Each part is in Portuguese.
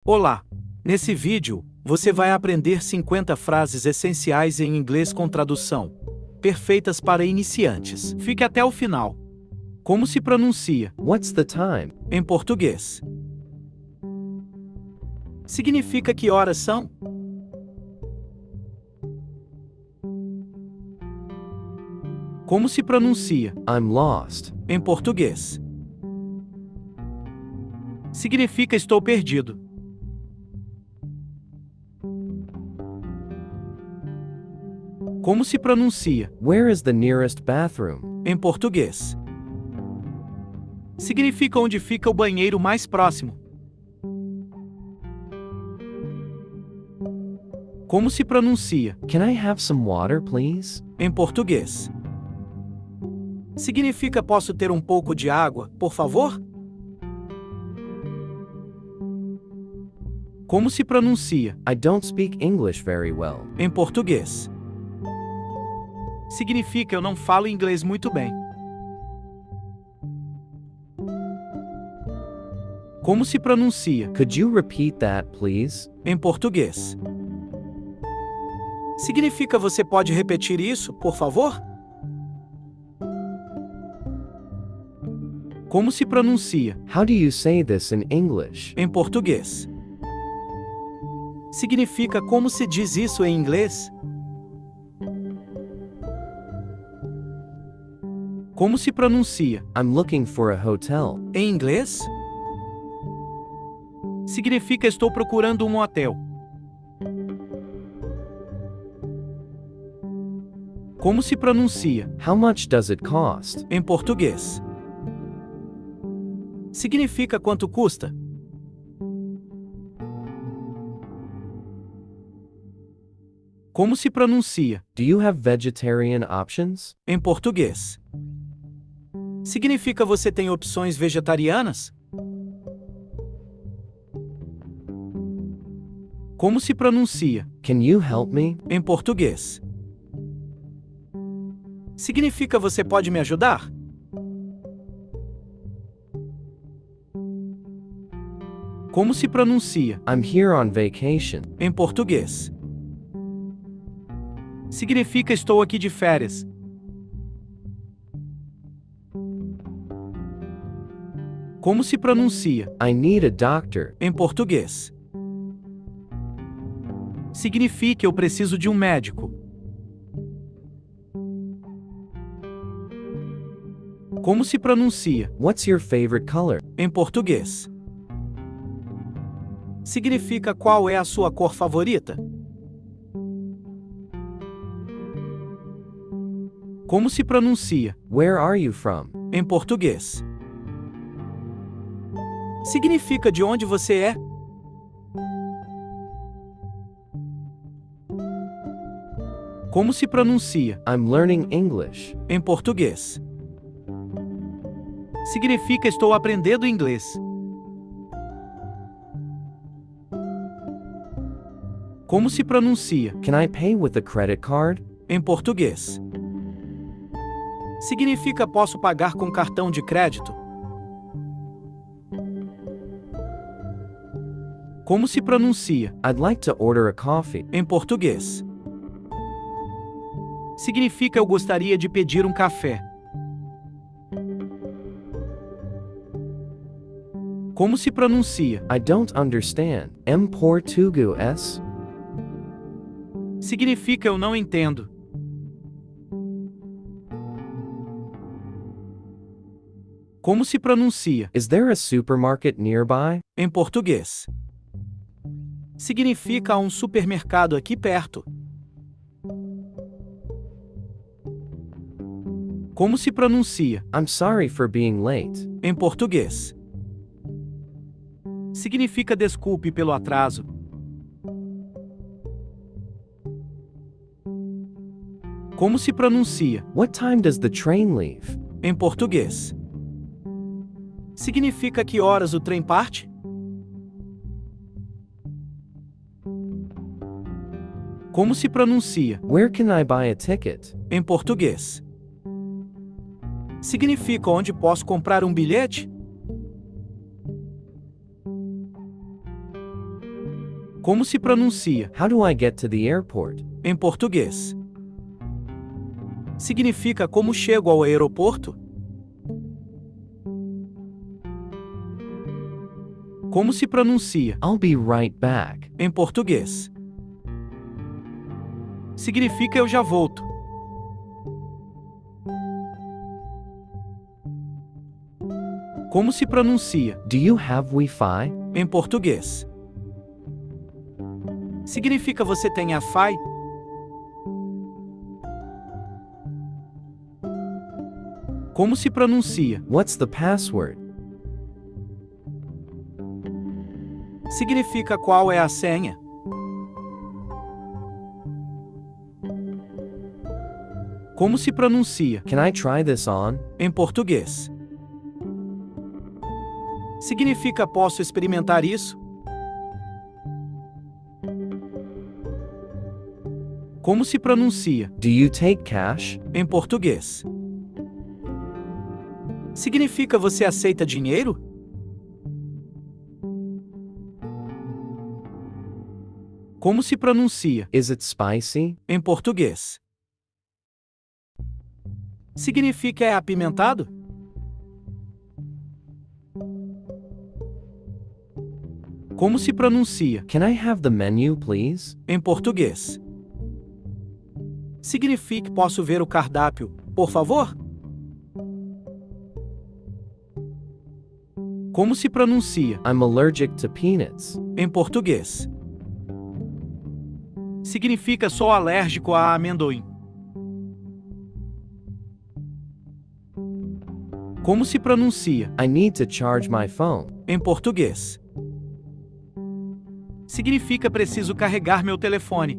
Olá! Nesse vídeo, você vai aprender 50 frases essenciais em inglês com tradução, perfeitas para iniciantes. Fique até o final. Como se pronuncia? What's the time? Em português. Significa que horas são? Como se pronuncia? I'm lost. Em português. Significa estou perdido. Como se pronuncia? Where is the nearest bathroom? Em português. Significa onde fica o banheiro mais próximo. Como se pronuncia? Can I have some water, please? Em português. Significa posso ter um pouco de água, por favor? Como se pronuncia? I don't speak English very well. Em português. Significa eu não falo inglês muito bem. Como se pronuncia? Could you repeat that, please? Em português. Significa você pode repetir isso, por favor? Como se pronuncia? How do you say this in English? Em português. Significa como se diz isso em inglês? Como se pronuncia? I'm looking for a hotel. Em inglês? Significa estou procurando um hotel. Como se pronuncia? How much does it cost? Em português. Significa quanto custa? Como se pronuncia? Do you have vegetarian options? Em português. Significa você tem opções vegetarianas? Como se pronuncia? Can you help me? Em português. Significa você pode me ajudar? Como se pronuncia? I'm here on vacation. Em português. Significa estou aqui de férias. Como se pronuncia? I need a doctor. Em português. Significa eu preciso de um médico. Como se pronuncia? What's your favorite color? Em português. Significa qual é a sua cor favorita? Como se pronuncia? Where are you from? Em português. Significa de onde você é? Como se pronuncia? I'm learning English. Em português. Significa estou aprendendo inglês. Como se pronuncia? Can I pay with a credit card? Em português. Significa posso pagar com cartão de crédito. Como se pronuncia? I'd like to order a coffee. Em português. Significa eu gostaria de pedir um café. Como se pronuncia? I don't understand. Em português? Significa eu não entendo. Como se pronuncia? Is there a supermarket nearby? Em português. Significa há um supermercado aqui perto. Como se pronuncia? I'm sorry for being late. Em português. Significa desculpe pelo atraso. Como se pronuncia? What time does the train leave? Em português. Significa que horas o trem parte? Como se pronuncia? Where can I buy a ticket? Em português. Significa onde posso comprar um bilhete? Como se pronuncia? How do I get to the airport? Em português. Significa como chego ao aeroporto? Como se pronuncia? I'll be right back. Em português. Significa eu já volto. Como se pronuncia? Do you have Wi-Fi? Em português. Significa você tem Wi-Fi? Como se pronuncia? What's the password? Significa qual é a senha? Como se pronuncia? Can I try this on? Em português. Significa posso experimentar isso? Como se pronuncia? Do you take cash? Em português. Significa você aceita dinheiro? Como se pronuncia? Is it spicy? Em português. Significa é apimentado? Como se pronuncia? Can I have the menu, please? Em português. Significa posso ver o cardápio, por favor? Como se pronuncia? I'm allergic to peanuts. Em português. Significa sou alérgico a amendoim. Como se pronuncia? I need to charge my phone. Em português. Significa preciso carregar meu telefone.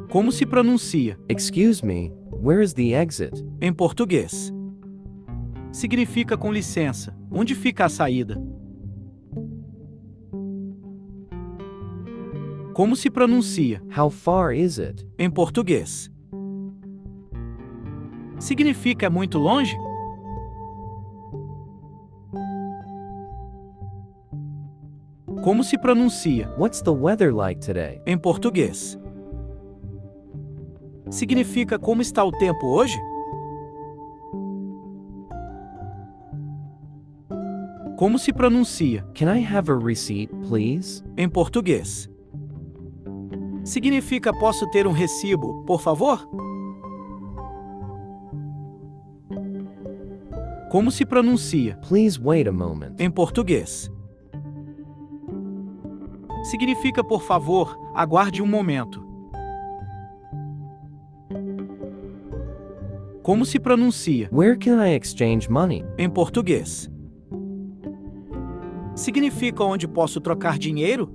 Como se pronuncia? Excuse me, where is the exit? Em português. Significa com licença, onde fica a saída? Como se pronuncia? How far is it? Em português. Significa é muito longe? Como se pronuncia? What's the weather like today? Em português. Significa como está o tempo hoje? Como se pronuncia? Can I have a receipt, please? Em português. Significa posso ter um recibo, por favor? Como se pronuncia? Please wait a moment. Em português. Significa por favor, aguarde um momento. Como se pronuncia? Where can I exchange money? Em português. Significa onde posso trocar dinheiro?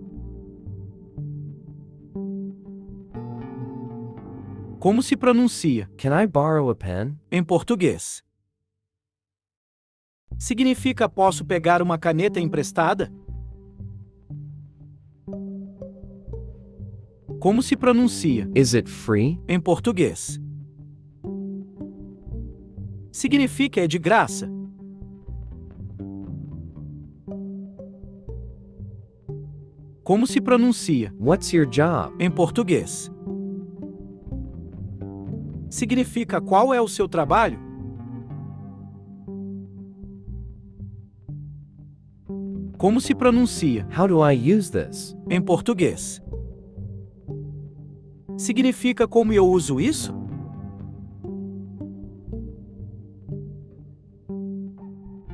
Como se pronuncia? Can I borrow a pen? Em português. Significa posso pegar uma caneta emprestada? Como se pronuncia? Is it free? Em português. Significa é de graça. Como se pronuncia? What's your job? Em português. Significa qual é o seu trabalho? Como se pronuncia? How do I use this? Em português. Significa como eu uso isso?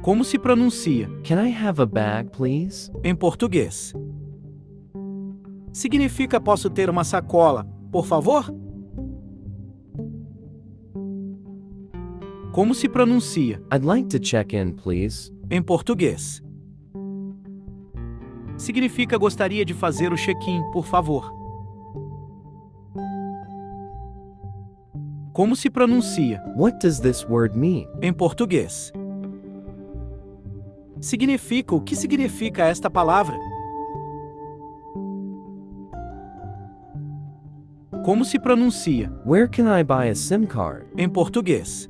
Como se pronuncia? Can I have a bag, please? Em português. Significa posso ter uma sacola, por favor? Como se pronuncia? I'd like to check in, please. Em português. Significa gostaria de fazer o check-in, por favor. Como se pronuncia? What does this word mean? Em português. Significa o que significa esta palavra? Como se pronuncia? Where can I buy a SIM card? Em português.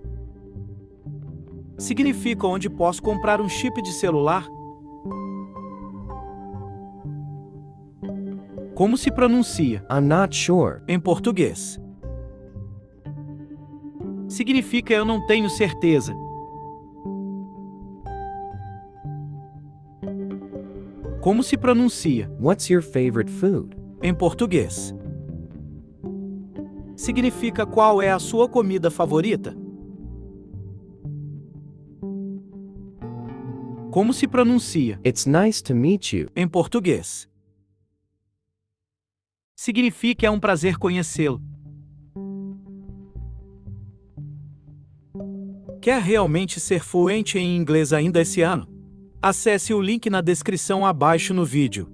Significa onde posso comprar um chip de celular? Como se pronuncia? I'm not sure. Em português. Significa eu não tenho certeza. Como se pronuncia? What's your favorite food? Em português. Significa qual é a sua comida favorita? Como se pronuncia? It's nice to meet you. Em português. Significa é um prazer conhecê-lo. Quer realmente ser fluente em inglês ainda esse ano? Acesse o link na descrição abaixo no vídeo.